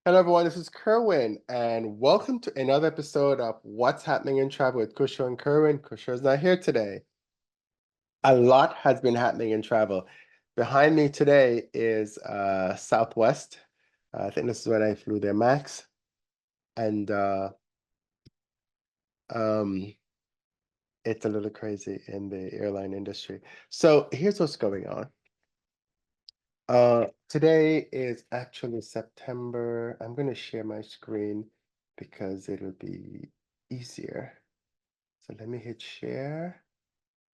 Hello, everyone. This is Kerwin, and welcome to another episode of What's Happening in Travel with Cushrow and Kerwin. Cushrow is not here today. A lot has been happening in travel. Behind me today is Southwest. I think this is when I flew there, Max, and um, it's a little crazy in the airline industry. So here's what's going on. Today is actually September. I'm going to share my screen because it'll be easier. So let me hit share,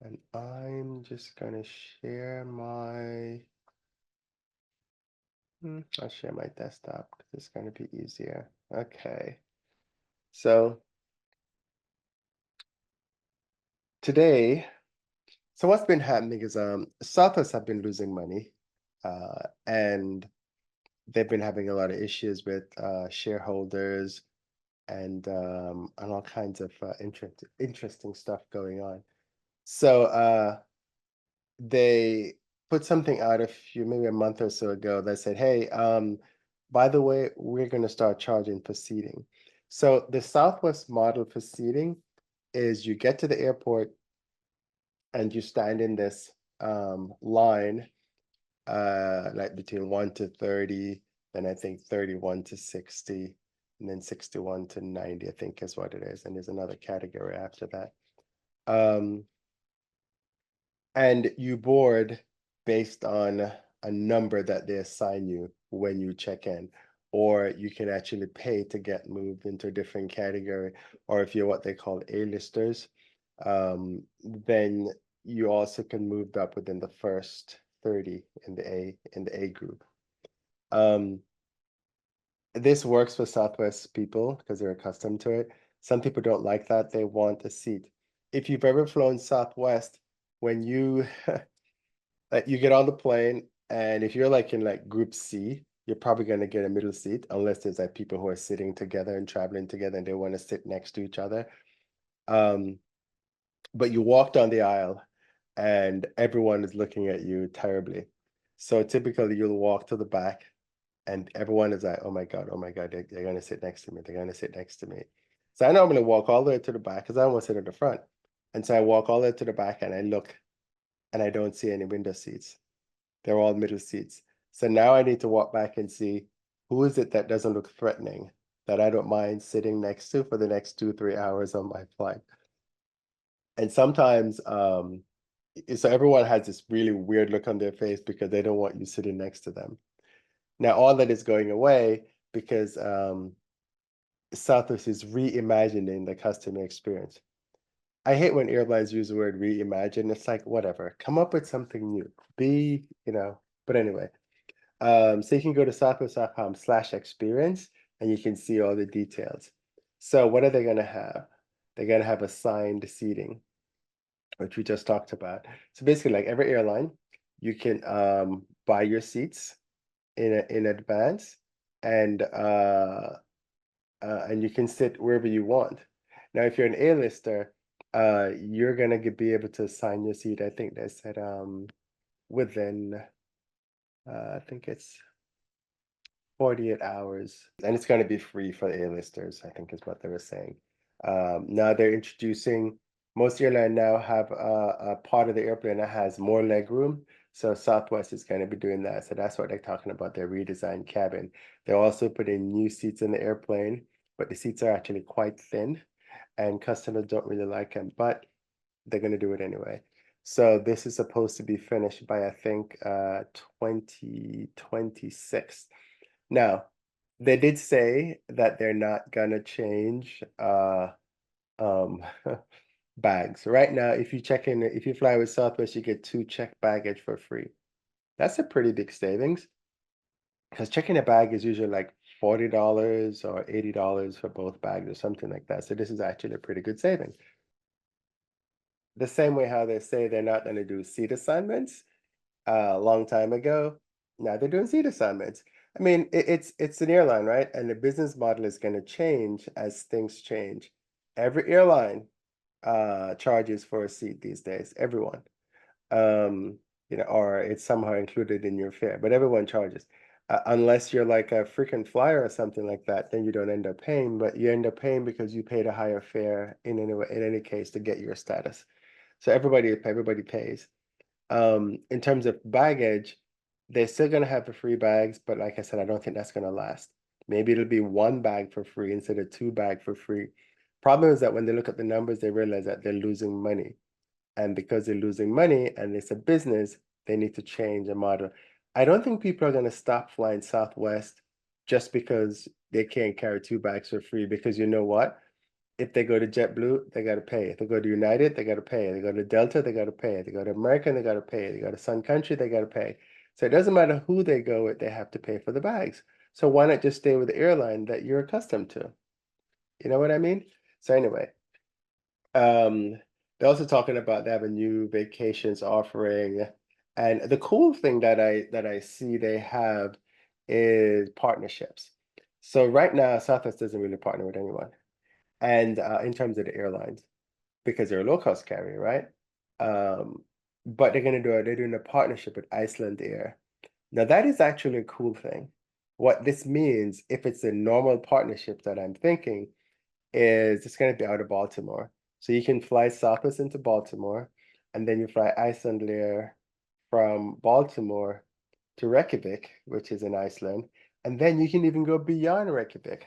and I'm just gonna share I'll share my desktop because it's gonna be easier. Okay, so today, so what's been happening is Southwest have been losing money, and they've been having a lot of issues with shareholders and all kinds of interesting stuff going on. So they put something out maybe a month or so ago that said, hey, by the way, we're going to start charging for seating. So the Southwest model for seating is you get to the airport and you stand in this line, like between 1 to 30, then I think 31 to 60, and then 61 to 90, I think is what it is. And there's another category after that. Um, and you board based on a number that they assign you when you check in, or you can actually pay to get moved into a different category, or if you're what they call A-listers, then you also can move up within the first 30 in the A group. This works for Southwest people because they're accustomed to it. Some people don't like that. They want a seat. If you've ever flown Southwest, when you you get on the plane, and if you're like in like group C, you're probably going to get a middle seat unless there's like people who are sitting together and traveling together and they want to sit next to each other. Um, but you walk down the aisle and everyone is looking at you terribly. So typically you'll walk to the back and everyone is like, oh my God, they're going to sit next to me. They're going to sit next to me. So I normally walk all the way to the back because I want to sit at the front. And so I walk all the way to the back and I look and I don't see any window seats. They're all middle seats. So now I need to walk back and see who is it that doesn't look threatening that I don't mind sitting next to for the next 2, 3 hours on my flight. And sometimes, so everyone has this really weird look on their face because they don't want you sitting next to them. Now, all that is going away because Southwest is reimagining the customer experience. I hate when airlines use the word reimagine. It's like, whatever, come up with something new. But anyway, so you can go to southwest.com/experience and you can see all the details. So what are they going to have? They're going to have assigned seating, which we just talked about. So basically, like every airline, you can buy your seats in advance, and and you can sit wherever you want. Now, if you're an A-lister, you're gonna be able to assign your seat. I think they said within I think it's 48 hours, and it's going to be free for A-listers, I think is what they were saying. Now they're introducing, most airline now have a part of the airplane that has more leg room. So Southwest is going to be doing that. So that's what they're talking about, their redesigned cabin. They're also putting new seats in the airplane, but the seats are actually quite thin and customers don't really like them, but they're going to do it anyway. So this is supposed to be finished by, I think, 2026. Now, they did say that they're not gonna change um bags. Right now, if you fly with Southwest, you get 2 checked baggage for free. That's a pretty big savings because checking a bag is usually like $40 or $80 for both bags or something like that. So this is actually a pretty good saving. The same way how they say they're not gonna do seat assignments a long time ago. Now they're doing seat assignments. I mean, it's an airline, right? And the business model is going to change as things change. Every airline charges for a seat these days. Everyone, or it's somehow included in your fare, but everyone charges. Unless you're like a frequent flyer or something like that, then you don't end up paying, but you end up paying because you paid a higher fare in any case to get your status. So everybody pays. In terms of baggage, they're still gonna have the free bags, but like I said, I don't think that's gonna last. Maybe it'll be one bag for free instead of two bag for free. Problem is that when they look at the numbers, they realize that they're losing money. And because they're losing money and it's a business, they need to change the model. I don't think people are going to stop flying Southwest just because they can't carry two bags for free. Because you know what? If they go to JetBlue, they got to pay. If they go to United, they got to pay. They go to Delta, they got to pay. They go to American, they got to pay. They go to Sun Country, they got to pay. So it doesn't matter who they go with, they have to pay for the bags. So why not just stay with the airline that you're accustomed to? You know what I mean? So anyway, they're also talking about they have a new vacations offering. And the cool thing that I see they have is partnerships. So right now, Southwest doesn't really partner with anyone. And in terms of the airlines, because they're a low-cost carrier, right? Um, but they're doing a partnership with Iceland Air. Now that is actually a cool thing. What this means, if it's a normal partnership that I'm thinking, is it's going to be out of Baltimore. So you can fly Southwest into Baltimore, and then you fly Icelandair from Baltimore to Reykjavik, which is in Iceland, and then you can even go beyond Reykjavik,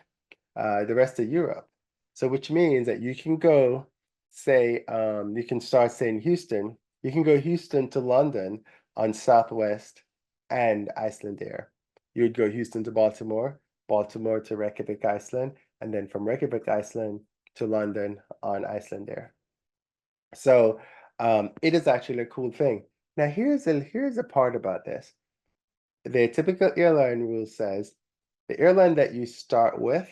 the rest of Europe. So which means that you can go, say, you can start saying Houston. You can go Houston to London on Southwest and Icelandair. You would go Houston to Baltimore, Baltimore to Reykjavik, Iceland, and then from Reykjavik, Iceland to London on Icelandair. So it is actually a cool thing. Now here's a part about this. The typical airline rule says the airline that you start with,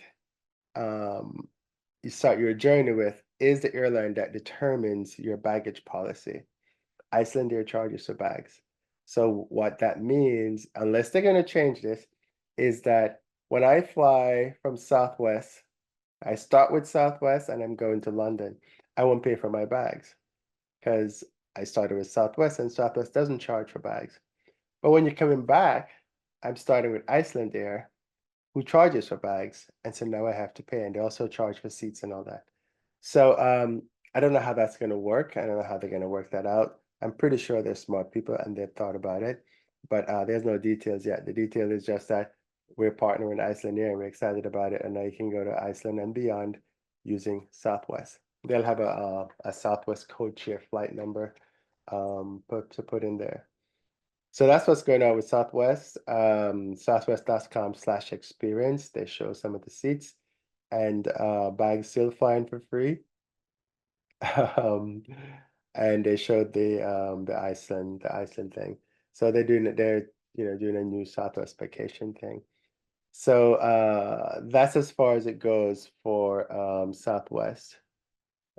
um, you start your journey with, is the airline that determines your baggage policy. Icelandair charges for bags. So what that means, unless they're going to change this, is that when I fly from Southwest, I start with Southwest and I'm going to London, I won't pay for my bags because I started with Southwest and Southwest doesn't charge for bags. But when you're coming back, I'm starting with Icelandair, who charges for bags, and so now I have to pay, and they also charge for seats and all that. So I don't know how that's going to work. I don't know how they're going to work that out. I'm pretty sure they're smart people and they've thought about it, but there's no details yet. The detail is just that we're partnering with Icelandair and we're excited about it, and now you can go to Iceland and beyond using Southwest. They'll have a Southwest code share flight number to put in there. So that's what's going on with Southwest. Southwest.com/experience. They show some of the seats and bags still flying for free. Um, and they showed the Iceland thing. So they're doing a new Southwest vacation thing. So that's as far as it goes for Southwest.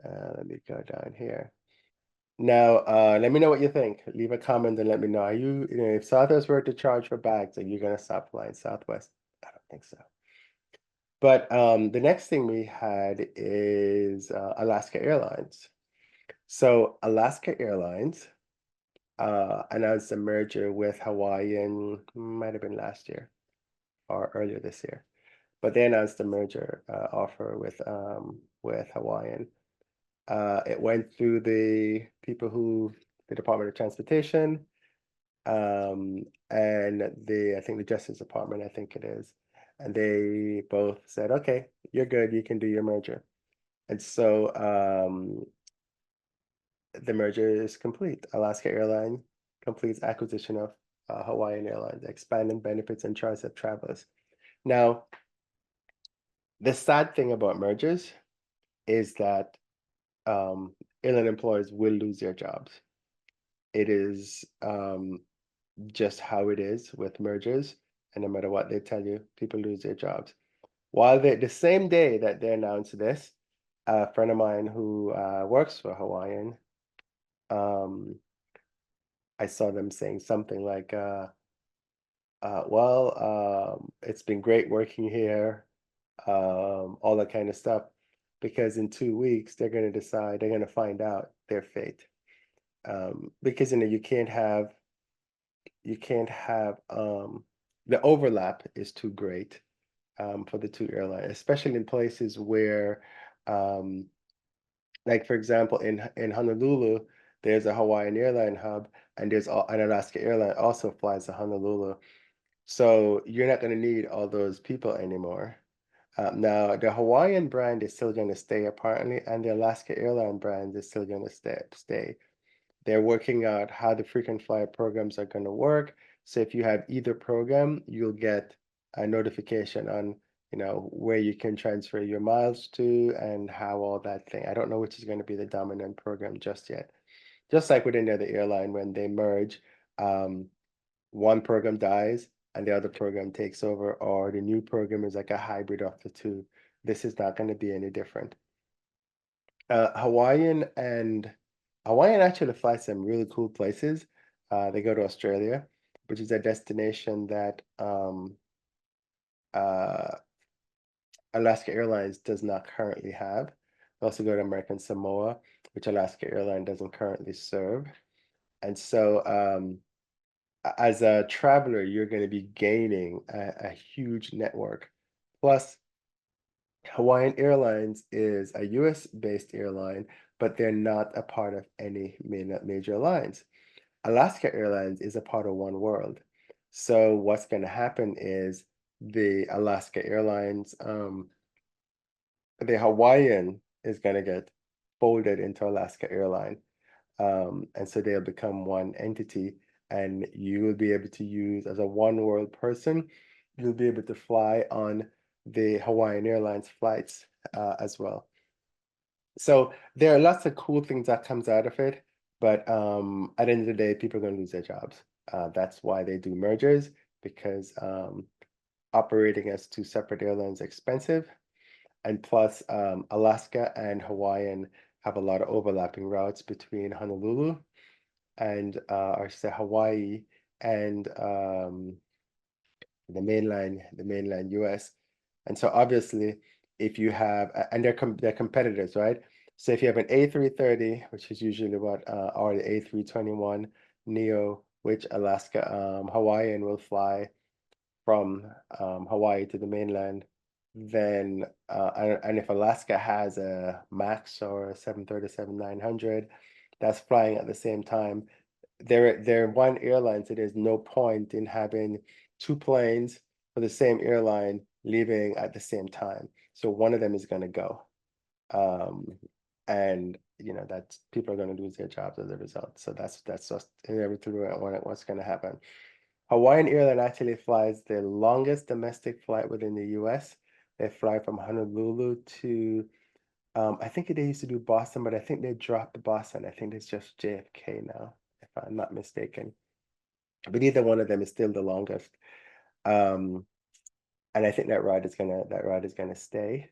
Let me go down here. Now, let me know what you think. Leave a comment and let me know. If Southwest were to charge for bags, are you gonna stop flying Southwest? I don't think so. But the next thing we had is Alaska Airlines. So Alaska Airlines announced a merger with Hawaiian, might have been last year or earlier this year, but they announced a merger offer with Hawaiian. It went through the Department of Transportation, and I think the Justice Department, I think it is, and they both said, okay, you're good, you can do your merger. And so the merger is complete. Alaska Airlines completes acquisition of Hawaiian Airlines, expanding benefits and choice of travelers. Now, the sad thing about mergers is that airline employees will lose their jobs. It is just how it is with mergers, and no matter what they tell you, people lose their jobs. While the same day that they announced this, a friend of mine who works for Hawaiian, I saw them saying something like, well, it's been great working here, all that kind of stuff, because in 2 weeks they're going to find out their fate. Because you can't have the overlap is too great for the two airlines, especially in places where, um, like for example, in Honolulu, there's a Hawaiian airline hub, and there's an Alaska airline also flies to Honolulu. So you're not going to need all those people anymore. Now, the Hawaiian brand is still going to stay apparently, and the Alaska Airline brand is still going to stay. They're working out how the frequent flyer programs are going to work. So if you have either program, you'll get a notification on, where you can transfer your miles to and how all that thing. I don't know which is going to be the dominant program just yet. Just like with any other airline, when they merge, um, one program dies and the other program takes over, or the new program is like a hybrid of the two. This is not going to be any different. Hawaiian actually flies some really cool places. They go to Australia, which is a destination that uh, Alaska Airlines does not currently have. They also go to American Samoa, which Alaska Airlines doesn't currently serve. And so as a traveler, you're going to be gaining a huge network. Plus, Hawaiian Airlines is a US-based airline, but they're not a part of any major lines. Alaska Airlines is a part of One World. So what's going to happen is the Alaska Airlines, the Hawaiian is going to get folded into Alaska Airline. And so they'll become one entity, and you will be able to use, as a One World person, you'll be able to fly on the Hawaiian Airlines flights as well. So there are lots of cool things that comes out of it, but at the end of the day, people are going to lose their jobs. That's why they do mergers, because operating as two separate airlines is expensive. And plus, Alaska and Hawaiian have a lot of overlapping routes between Honolulu and or say Hawaii and the mainland US. And so obviously, if you have, and they're competitors, right? So if you have an A330, which is usually what, or the A321 Neo, which Hawaiian will fly from Hawaii to the mainland, then and if Alaska has a Max or a 737-900 that's flying at the same time, they're one airline, so there's no point in having two planes for the same airline leaving at the same time. So one of them is going to go, and that's people are going to lose their jobs as a result. So that's just inevitably what's going to happen. Hawaiian Airlines actually flies the longest domestic flight within the US. They fly from Honolulu to, I think they used to do Boston, but I think they dropped Boston. I think it's just JFK now, if I'm not mistaken. But either one of them is still the longest. Um, and I think that ride is gonna stay,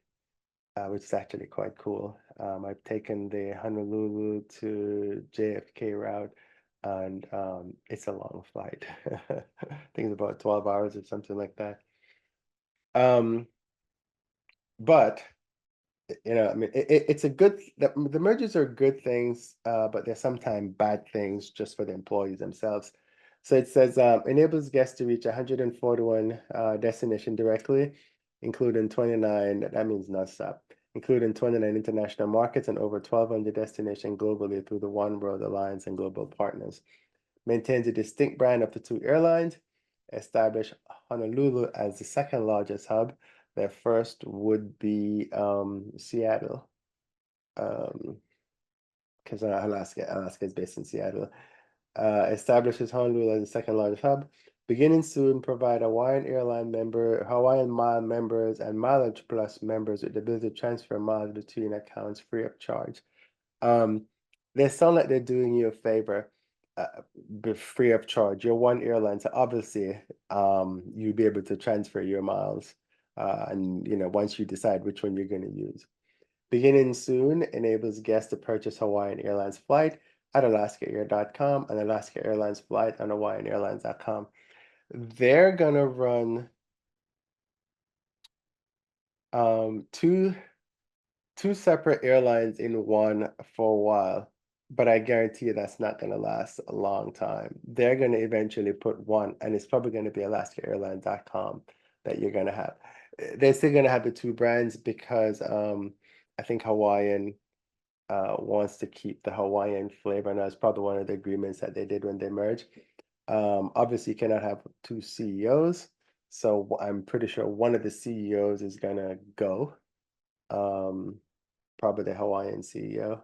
which is actually quite cool. I've taken the Honolulu to JFK route, and it's a long flight. I think it's about 12 hours or something like that. Um, but I mean, it's a good, the mergers are good things, but they're sometimes bad things just for the employees themselves. So it says enables guests to reach 141 destination directly, including 29, that means nonstop, including 29 international markets and over 1,200 destinations globally through the One World Alliance and global partners. Maintains a distinct brand of the two airlines, established Honolulu as the second largest hub. Their first would be Seattle, because Alaska is based in Seattle. Establishes Honolulu as the second largest hub. Beginning soon, provide Hawaiian Mile members and Mileage Plus members with the ability to transfer miles between accounts free of charge. They sound like they're doing you a favor, free of charge. You're one airline, so obviously, you'll be able to transfer your miles, and once you decide which one you're going to use. Beginning soon enables guests to purchase Hawaiian Airlines flight at alaskaair.com and Alaska Airlines flight on hawaiianairlines.com. They're gonna run two separate airlines in one for a while. but I guarantee you that's not going to last a long time. They're going to eventually put one, and it's probably going to be AlaskaAirlines.com that you're going to have. They're still going to have the two brands because I think Hawaiian wants to keep the Hawaiian flavor, and that's probably one of the agreements that they did when they merged. Obviously, you cannot have two CEOs, so I'm pretty sure one of the CEOs is gonna go, um, probably the Hawaiian CEO.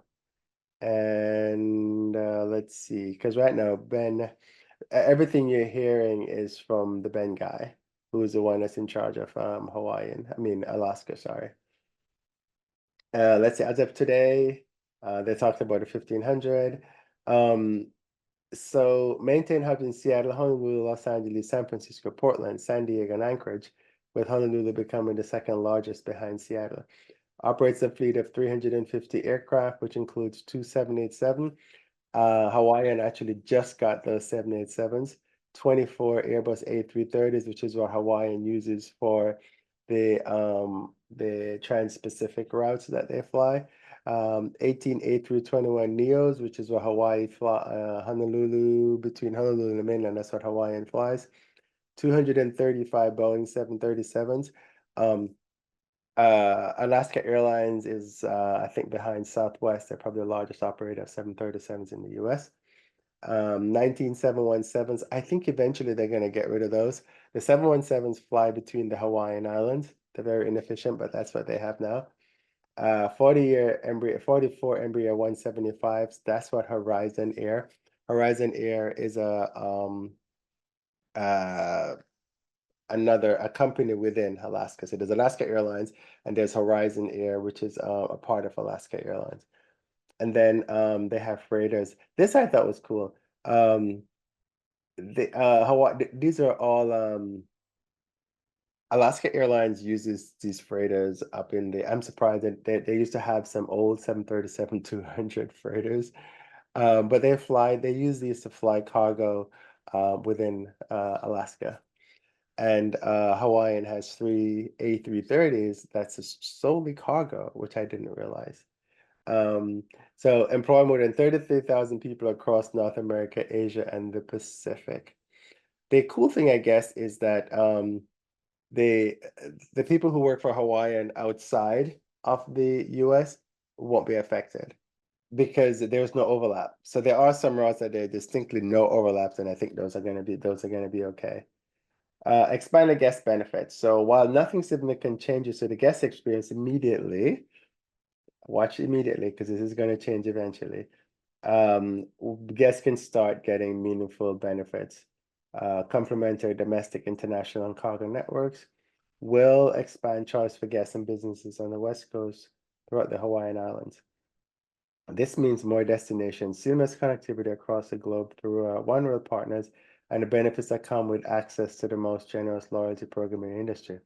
And let's see, because right now, everything you're hearing is from the Ben guy, who is the one that's in charge of Alaska, sorry. Let's see, as of today, they talked about the 1500. Um, so maintain hubs in Seattle, Honolulu, Los Angeles, San Francisco, Portland, San Diego, and Anchorage, with Honolulu becoming the second largest behind Seattle. Operates a fleet of 350 aircraft, which includes two 787. Hawaiian actually just got those 787s, 24 Airbus A330s, which is what Hawaiian uses for the trans-Pacific routes that they fly. 18 A321 Neos, which is what Hawaii fly, Honolulu, between Honolulu and the mainland, that's what Hawaiian flies. 235 Boeing 737s. Alaska Airlines is, I think, behind Southwest. They're probably the largest operator of 737s in the US. 19 717s. I think eventually they're going to get rid of those. The 717s fly between the Hawaiian Islands. They're very inefficient, but that's what they have now. 40-year Embraer, 44 Embraer 175s. That's what Horizon Air. Horizon Air is uh, a company within Alaska. So there's Alaska Airlines and there's Horizon Air, which is a part of Alaska Airlines. And then they have freighters. This I thought was cool. These are all Alaska Airlines uses these freighters up in the. I'm surprised that they used to have some old 737-200 freighters, but they use these to fly cargo within Alaska. And Hawaiian has three A330s that's solely cargo, which I didn't realize. Um, so employ more than 33,000 people across North America, Asia, and the Pacific. The cool thing, I guess, is that the the people who work for Hawaiian outside of the US won't be affected because there's no overlap. So there are some routes that there are distinctly no overlaps, and I think those are gonna be okay. Expanded guest benefits. So while nothing significant changes to the guest experience immediately, watch immediately because this is going to change eventually. Guests can start getting meaningful benefits. Complementary domestic, international, and cargo networks will expand choice for guests and businesses on the West Coast throughout the Hawaiian Islands. This means more destinations, seamless connectivity across the globe through One World partners, and the benefits that come with access to the most generous loyalty program in the industry.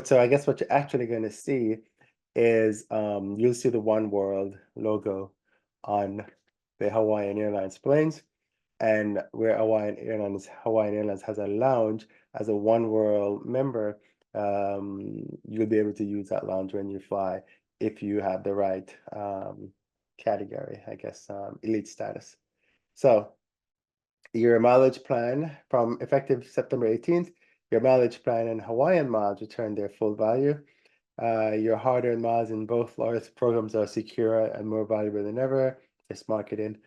So I guess what you're actually going to see is you'll see the One World logo on the Hawaiian Airlines planes, and where Hawaiian Airlines has a lounge as a One World member, you'll be able to use that lounge when you fly if you have the right category, I guess, elite status. So your mileage plan from effective September 18th, your mileage plan and Hawaiian miles return their full value. Your hard-earned miles in both loyalty programs are secure and more valuable than ever. It's marketed.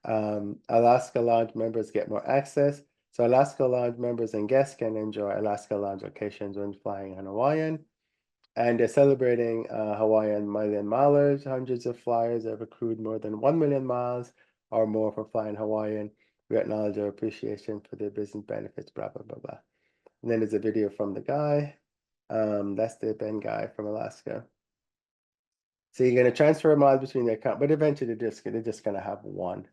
Alaska Lounge members get more access. So Alaska Lounge members and guests can enjoy Alaska Lounge locations when flying on Hawaiian. And they're celebrating Hawaiian million milers. Hundreds of flyers have accrued more than 1 million miles or more for flying Hawaiian. We acknowledge our appreciation for their business benefits, blah, blah, blah, blah. And then there's a video from the guy. That's the Ben guy from Alaska. So you're going to transfer miles between the account, but eventually they're just going to have one.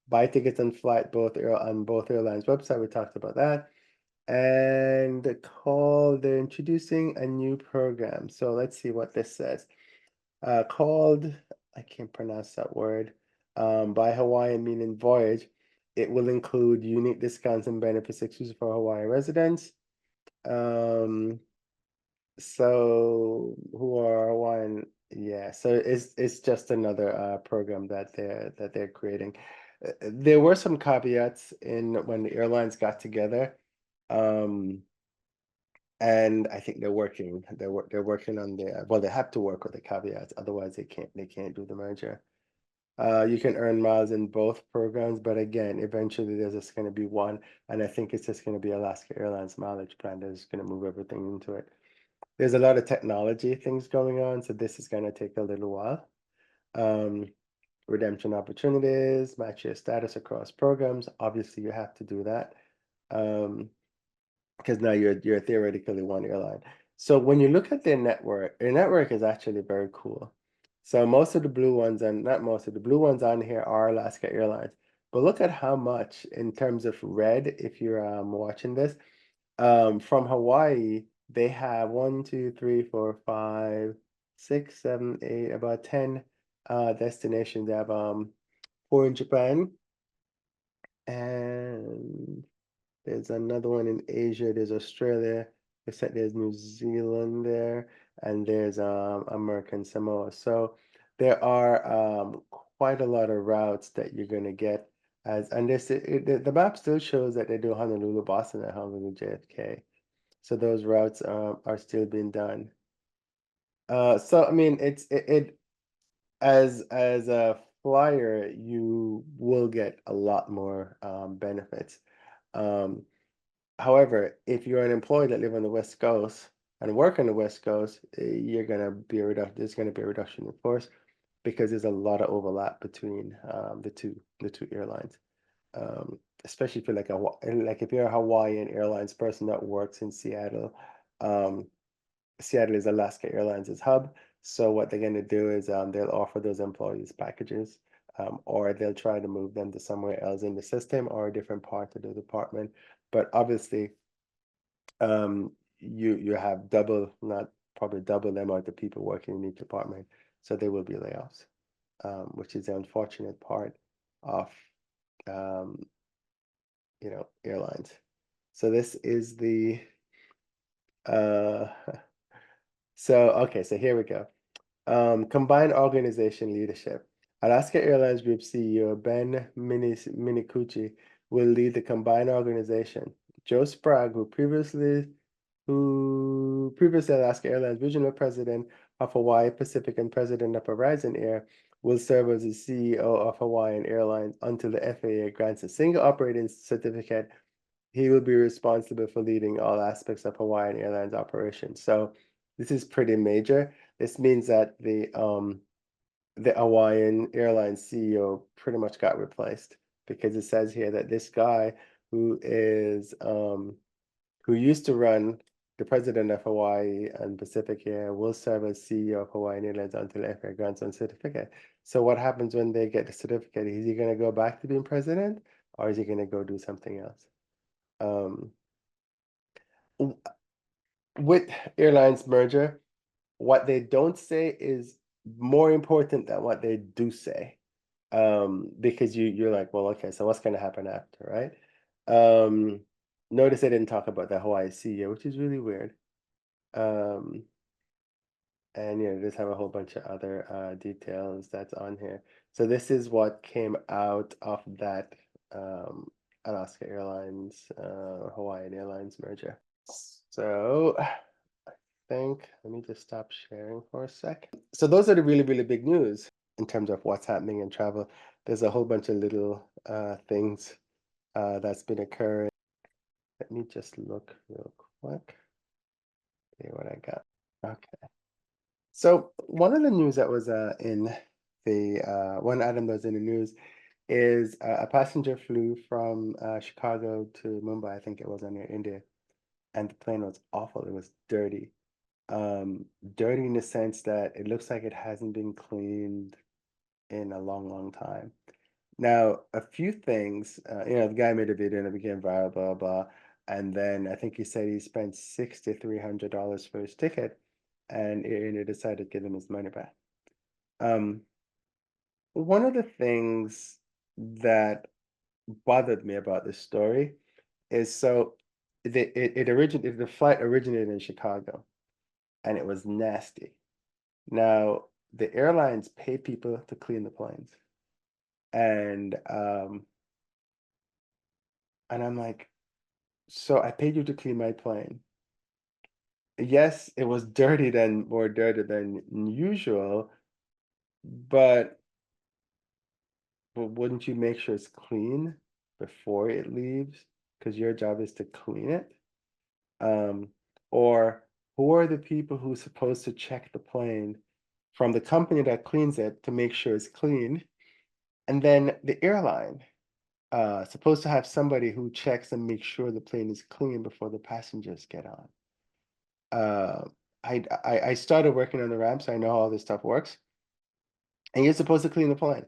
Buy tickets and flight on both airlines' website. We talked about that. And they're introducing a new program. So let's see what this says. Called, I can't pronounce that word, by Hawaiian meaning voyage. It will include unique discounts and benefits exclusive for Hawaii residents. So who are Hawaiian Yeah, so it's just another program that they're creating. There were some caveats in when the airlines got together, um, and I think they're working on the well, they have to work with the caveats, otherwise they can't do the merger. You can earn miles in both programs, but again, eventually there's just going to be one, and I think it's just going to be Alaska Airlines mileage plan that's going to move everything into it. There's a lot of technology things going on, so this is going to take a little while. Um, Redemption opportunities, match your status across programs. Obviously, you have to do that. Because now you're theoretically one airline. So when you look at their network is actually very cool. So most of the blue ones, and not most of the blue ones on here are Alaska Airlines. But look at how much in terms of red, if you're watching this, from Hawaii, they have 1, 2, 3, 4, 5, 6, 7, 8, about 10 destinations. They have 4 in Japan, and there's another one in Asia. There's Australia. There's New Zealand there, and there's American Samoa. So there are quite a lot of routes that you're gonna get as, and the map still shows that they do Honolulu, Boston, and Honolulu, JFK. So those routes are still being done. So I mean, it as a flyer, you will get a lot more benefits. Um, However, if you're an employee that live on the West Coast and work on the West Coast, you're gonna be a reduction. There's gonna be a reduction in force because there's a lot of overlap between the two airlines. Especially if you're like if you're a Hawaiian Airlines person that works in Seattle, um, Seattle is Alaska Airlines' hub. So what they're going to do is they'll offer those employees packages, or they'll try to move them to somewhere else in the system or a different part of the department. But obviously, you have double, not probably double the amount of people working in each department. So there will be layoffs, which is the unfortunate part of um, airlines. So this is the uh, so here we go. Combined organization leadership. Alaska Airlines Group CEO Ben Minicucci will lead the combined organization. Joe Sprague, who previously Alaska Airlines regional president of Hawaii Pacific and president of Horizon Air, will serve as the CEO of Hawaiian Airlines until the FAA grants a single operating certificate. He will be responsible for leading all aspects of Hawaiian Airlines operations. So this is pretty major. This means that the Hawaiian Airlines CEO pretty much got replaced because it says here that this guy who is who used to run the president of Hawaii and Pacific Air will serve as CEO of Hawaiian Airlines until FAA grants a certificate. So what happens when they get the certificate? Is he going to go back to being president, or is he going to go do something else? Um, with airlines merger, what they don't say is more important than what they do say. Because you're like, well, okay, so what's gonna happen after, right? Notice they didn't talk about the Hawaii CEO, which is really weird. Um, and just have a whole bunch of other details that's on here. So this is what came out of that Alaska Airlines Hawaiian Airlines merger. So think, let me just stop sharing for a sec. So those are the really, really big news in terms of what's happening in travel. There's a whole bunch of little things that's been occurring. Let me just look real quick. See what I got. Okay. So one of the news that was in the one item that was in the news is a passenger flew from Chicago to Mumbai. I think it was on Air India, and the plane was awful. It was dirty. Dirty in the sense that it looks like it hasn't been cleaned in a long, long time. Now, a few things, the guy made a video and it became viral, blah, blah. And then I think he said he spent $6,300 for his ticket and he decided to give him his money back. Um, One of the things that bothered me about this story is the flight originated in Chicago and it was nasty. Now, the airlines pay people to clean the planes. And and I'm like, so I paid you to clean my plane. Yes, it was more dirty than usual, but wouldn't you make sure it's clean before it leaves? Because your job is to clean it. Um, or who are the people who's supposed to check the plane from the company that cleans it to make sure it's clean? And then the airline, supposed to have somebody who checks and makes sure the plane is clean before the passengers get on. Uh, I started working on the ramp, so I know how all this stuff works. And you're supposed to clean the plane.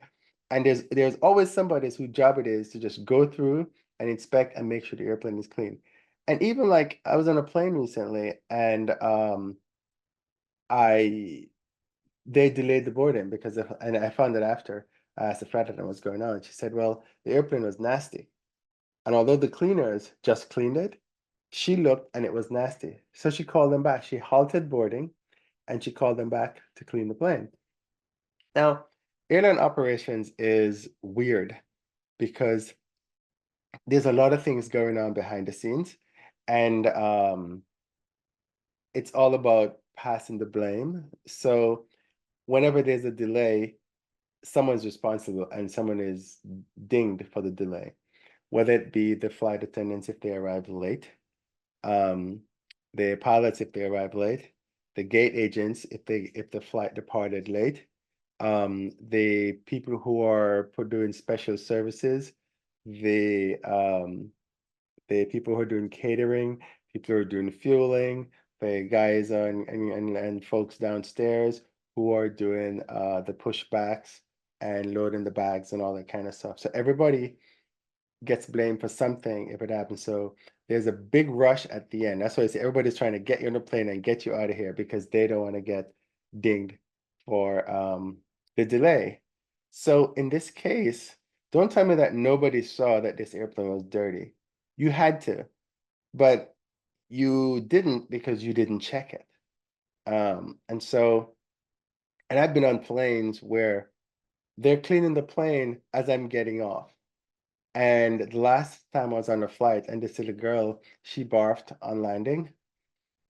And there's always somebody whose job it is to just go through and inspect and make sure the airplane is clean. And even like I was on a plane recently, and I they delayed the boarding because and I found it after I asked the flight attendant what's going on. She said, well, the airplane was nasty. And although the cleaners just cleaned it, she looked and it was nasty. So she called them back. She halted boarding and she called them back to clean the plane. Now, airline operations is weird because there's a lot of things going on behind the scenes, and it's all about passing the blame. So whenever there's a delay, someone's responsible and someone is dinged for the delay, whether it be the flight attendants if they arrive late, um, the pilots if they arrive late, the gate agents if the flight departed late, the people who are doing special services, the the people who are doing catering, people who are doing fueling, the guys and folks downstairs who are doing the pushbacks and loading the bags and all that kind of stuff. So everybody gets blamed for something if it happens. So there's a big rush at the end. That's why I say everybody's trying to get you on the plane and get you out of here because they don't want to get dinged for the delay. So in this case, don't tell me that nobody saw that this airplane was dirty. You had to, but you didn't because you didn't check it. And I've been on planes where they're cleaning the plane as I'm getting off. And the last time I was on a flight, and this little girl, she barfed on landing,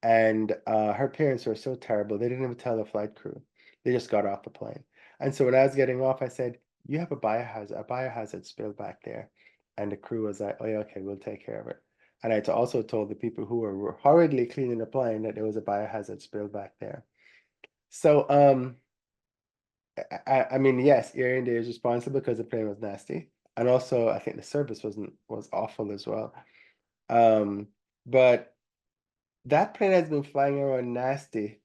and her parents were so terrible. They didn't even tell the flight crew. They just got off the plane. And so when I was getting off, I said, "You have a biohazard spill back there." And the crew was like, "Oh yeah, okay, we'll take care of it." And I also told the people who were hurriedly cleaning the plane that there was a biohazard spill back there. So I mean, yes, Air India is responsible because the plane was nasty, and also I think the service was awful as well. Um, but that plane has been flying around nasty.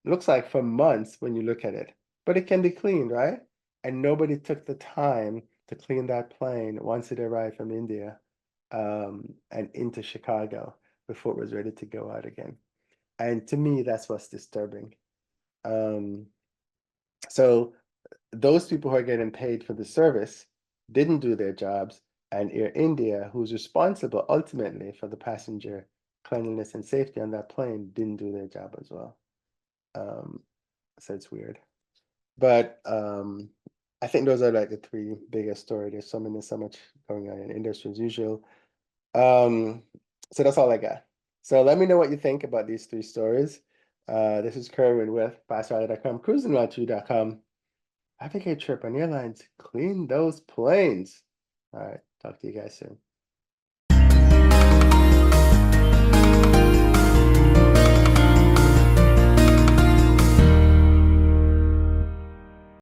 Looks like for months when you look at it, but it can be cleaned, right? And nobody took the time to clean that plane once it arrived from India, and into Chicago before it was ready to go out again. And to me, that's what's disturbing. Um, so those people who are getting paid for the service didn't do their jobs, and Air India, who's responsible ultimately for the passenger cleanliness and safety on that plane, didn't do their job as well. Um, so it's weird. But I think those are like the three biggest stories. There's so much going on in industry as usual. Um, so that's all I got. So let me know what you think about these three stories. This is Kerwin with FastRally.com, cruisinglaunch.com. Have a great trip on airlines. Clean those planes. All right. Talk to you guys soon.